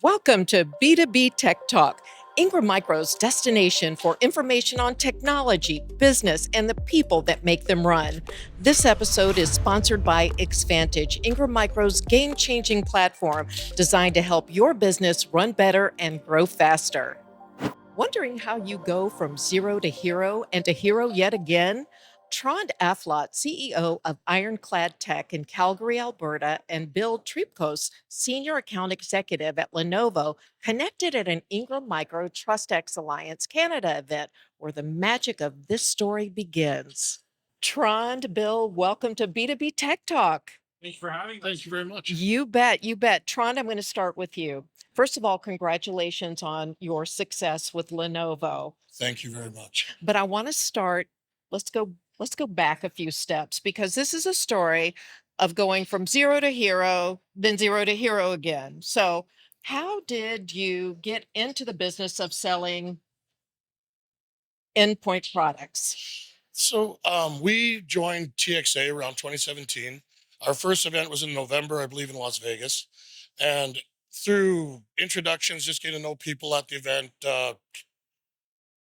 Welcome to B2B Tech Talk, Ingram Micro's destination for information on technology, business, and the people that make them run. This episode is sponsored by Xvantage, Ingram Micro's game changing platform designed to help your business run better and grow faster. Wondering how you go from zero to hero and to hero yet again? Trond Aarflot, CEO of Ironclad TEK in Calgary, Alberta, and Bill Tirpkos, Senior Account Executive at Lenovo, connected at an Ingram Micro TrustX Alliance Canada event where the magic of this story begins. Trond, Bill, welcome to B2B Tech Talk. Thank you for having us. Thank you very much. You bet. You bet. Trond, I'm going to start with you. First of all, congratulations on your success with Lenovo. Thank you very much. But I want to start, let's go back a few steps because this is a story of going from zero to hero, then zero to hero again. So, how did you get into the business of selling endpoint products? So we joined TXA around 2017. Our first event was in November, I believe, in Las Vegas. And through introductions, just getting to know people at the event,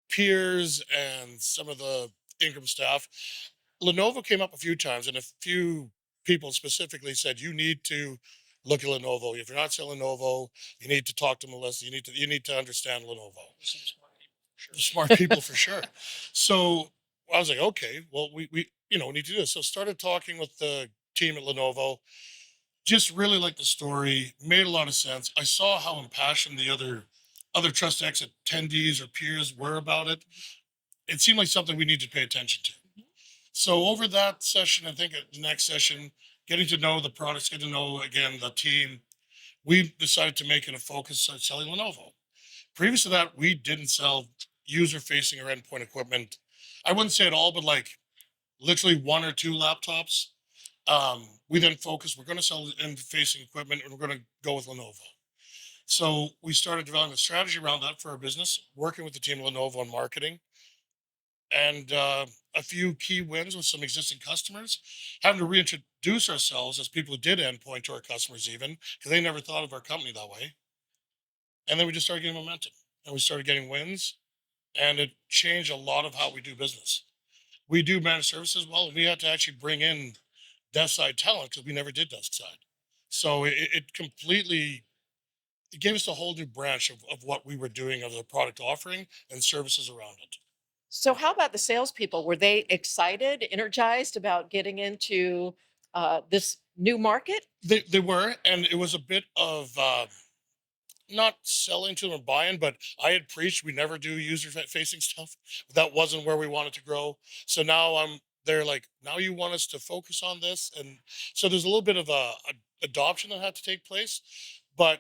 peers, and some of the Ingram staff, Lenovo came up a few times, and a few people specifically said, "You need to look at Lenovo. If you're not selling Lenovo, you need to talk to Melissa. You need to understand Lenovo." Some smart people, for sure. Smart people for sure. So I was like, okay, well, we need to do this. So started talking with the team at Lenovo. Just really liked the story. Made a lot of sense. I saw how impassioned the other Trust X attendees or peers were about it. It seemed like something we need to pay attention to. So over that session, I think at the next session, getting to know the products, getting to know again the team, we decided to make it a focus on selling Lenovo. Previous to that, we didn't sell user facing or endpoint equipment. I wouldn't say at all, but like literally one or two laptops. We then focused, we're going to sell end facing equipment and we're going to go with Lenovo. So we started developing a strategy around that for our business, working with the team at Lenovo on marketing and a few key wins with some existing customers, having to reintroduce ourselves as people who did endpoint to our customers even, because they never thought of our company that way. And then we just started getting momentum and we started getting wins and it changed a lot of how we do business. We do managed services well, and we had to actually bring in desk side talent because we never did desk side. So it completely it gave us a whole new branch of what we were doing of the product offering and services around it. So, how about the salespeople? Were they excited, energized about getting into this new market? They were, and it was a bit of not selling to them or buying, but I had preached we never do user facing stuff. That wasn't where we wanted to grow. So now they're like, now you want us to focus on this, and so there's a little bit of a adoption that had to take place. But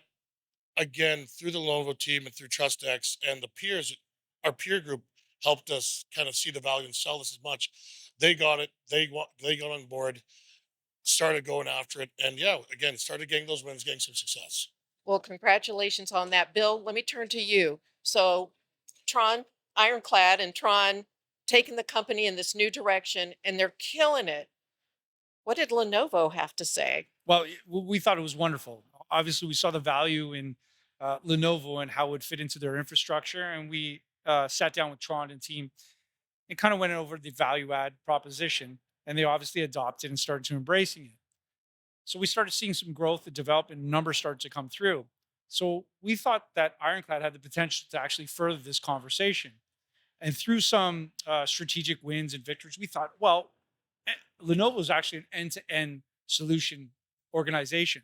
again, through the Lenovo team and through TrustX and the peers, our peer group helped us kind of see the value and sell this as much. They got it. They got on board, started going after it, and yeah, again, started getting those wins, getting some success. Well, congratulations on that. Bill, let me turn to you. So, Tron, Ironclad, and Tron taking the company in this new direction, and they're killing it. What did Lenovo have to say? Well, we thought it was wonderful. Obviously, we saw the value in Lenovo and how it would fit into their infrastructure, and we sat down with Tron and team and kind of went over the value add proposition, and they obviously adopted and started to embracing it. So we started seeing some growth and development, and numbers started to come through. So we thought that Ironclad had the potential to actually further this conversation. And through some strategic wins and victories, we thought, well, Lenovo is actually an end-to-end solution organization.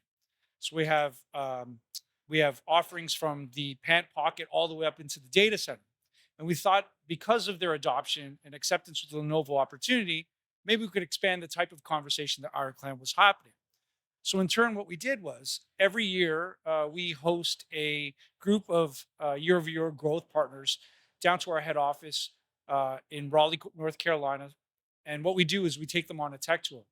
So we have offerings from the pant pocket all the way up into the data center. And we thought because of their adoption and acceptance of the Lenovo opportunity, maybe we could expand the type of conversation that Ironclad was happening. So in turn, what we did was every year we host a group of year-over-year growth partners down to our head office in Raleigh, North Carolina. And what we do is we take them on a tech tour.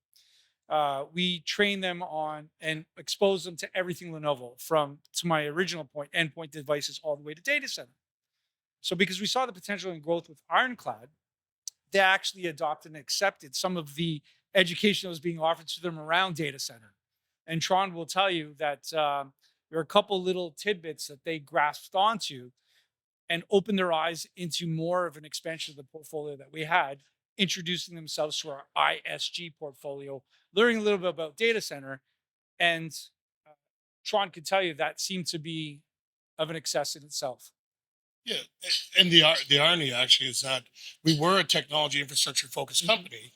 We train them on and expose them to everything Lenovo, from to my original point, endpoint devices, all the way to data center. So because we saw the potential in growth with Ironclad, they actually adopted and accepted some of the education that was being offered to them around data center. And Tron will tell you that There are a couple little tidbits that they grasped onto and opened their eyes into more of an expansion of the portfolio that we had, introducing themselves to our ISG portfolio, learning a little bit about data center. And uh, Tron could tell you that seemed to be of an excess in itself. Yeah, and the irony actually is that we were a technology infrastructure focused company,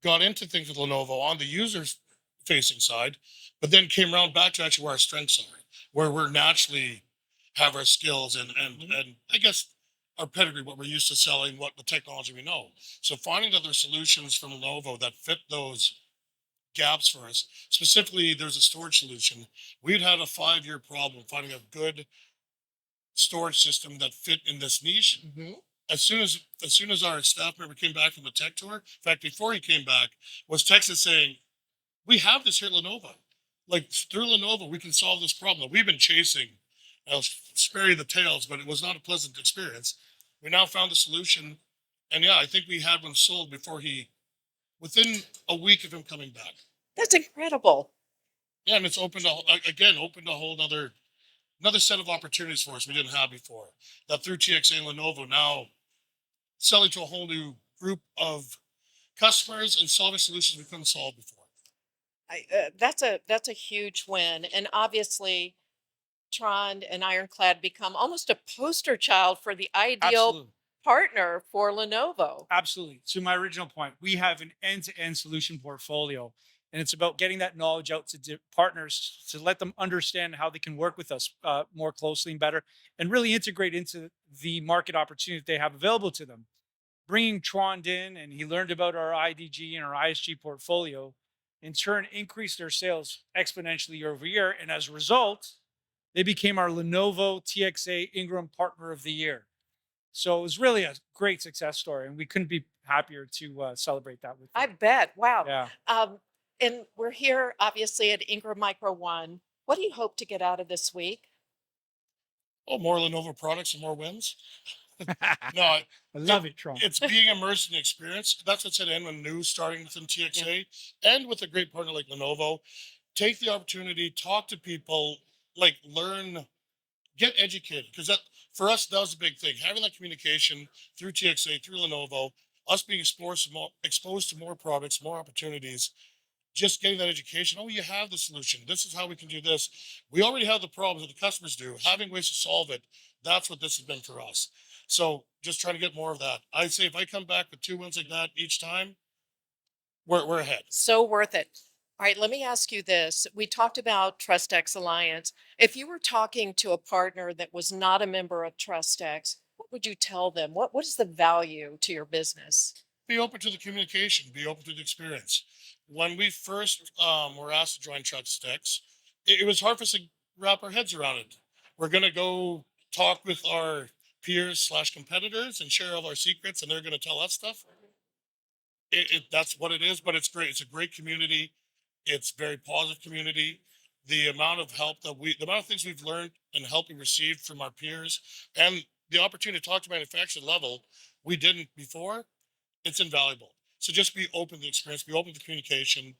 got into things with Lenovo on the users facing side, but then came around back to actually where our strengths are, where we're naturally have our skills and I guess our pedigree, what we're used to selling, what the technology we know. So finding other solutions from Lenovo that fit those gaps for us. Specifically, there's a storage solution. We'd had a 5-year problem finding a good storage system that fit in this niche. Mhm. As soon as our staff member came back from the tech tour, in fact, before he came back, was texted saying, "We have this here at Lenovo. Like through Lenovo, we can solve this problem that we've been chasing." I'll spare you the tales, but it was not a pleasant experience. We now found a solution, and yeah, I think we had one sold within a week of him coming back. That's incredible. Yeah, and it's opened a whole another set of opportunities for us we didn't have before. That through TXA and Lenovo now selling to a whole new group of customers and solving solutions we couldn't solve before. That's a huge win, and obviously, Trond and Ironclad become almost a poster child for the ideal Absolutely. partner for Lenovo. Absolutely. To my original point, we have an end-to-end solution portfolio, and it's about getting that knowledge out to partners to let them understand how they can work with us more closely and better, and really integrate into the market opportunity that they have available to them. Bringing Trond in, and he learned about our IDG and our ISG portfolio, in turn increased their sales exponentially year over year, and as a result, they became our Lenovo TXA Ingram Partner of the Year. So it was really a great success story, and we couldn't be happier to celebrate that with I them. bet. Wow. Yeah, Um, and we're here, obviously, at Ingram Micro One. What do you hope to get out of this week? Oh, more Lenovo products and more wins. No, I love it, Trump. it's being immersed in the experience. That's what's at end when news starting within Yeah. TXA and with a great partner like Lenovo. Take the opportunity, talk to people, like learn, get educated. Because that for us, that was a big thing. Having that communication through TXA, through Lenovo, us being exposed to more products, more opportunities, just getting that education. Oh, you have the solution. This is how we can do this. We already have the problems that the customers do. Having ways to solve it. That's what this has been for us. So just trying to get more of that. I'd say if I come back with 2 wins like that each time, we're ahead. So worth it. All right, let me ask you this. We talked about TrustX Alliance. If you were talking to a partner that was not a member of TrustX, what would you tell them? What is the value to your business? Be open to the communication. Be open to the experience. When we first were asked to join Truck Sticks, it was hard for us to wrap our heads around it. We're gonna go talk with our peers slash competitors and share all our secrets, and they're gonna tell us stuff. That's what it is, but it's great. It's a great community. It's very positive community. The amount of help the amount of things we've learned and help we received from our peers, and the opportunity to talk to manufacturer level we didn't before, it's invaluable. So just be open to the experience, be open to communication,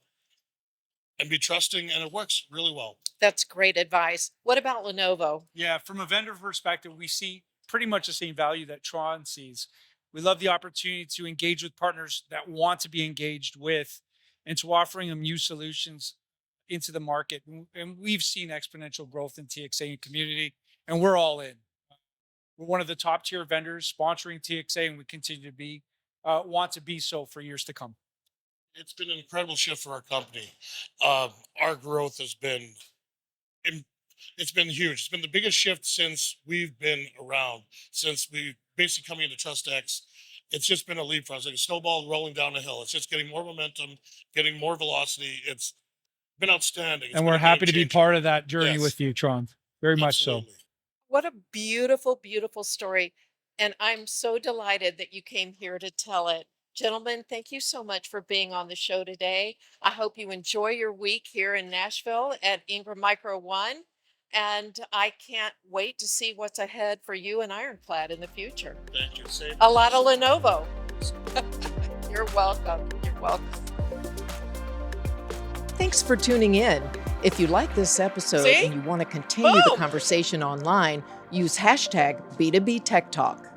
and be trusting, and it works really well. That's great advice. What about Lenovo? Yeah, from a vendor perspective, we see pretty much the same value that Tron sees. We love the opportunity to engage with partners that want to be engaged with, and to offering them new solutions into the market. And we've seen exponential growth in TXA community, and we're all in. We're one of the top tier vendors sponsoring TXA, and we continue to be want to be so for years to come. It's been an incredible shift for our company. Our growth has been im- it's been huge. It's been the biggest shift since we've been around, since we basically coming into TrustX. It's just been a leap for us, like a snowball rolling down a hill. It's just getting more momentum, getting more velocity. It's been outstanding. It's And been we're a game happy to be changer. part of that journey Yes, with you, Tron. Very much so. absolutely. What a beautiful, beautiful story. And I'm so delighted that you came here to tell it. Gentlemen, thank you so much for being on the show today. I hope you enjoy your week here in Nashville at Ingram Micro One. And I can't wait to see what's ahead for you and Ironclad in the future. Thank you. Same. A lot of Lenovo. You're welcome. You're welcome. Thanks for tuning in. If you like this episode See? and you want to continue the Boom. conversation online, use hashtag B2B Tech Talk.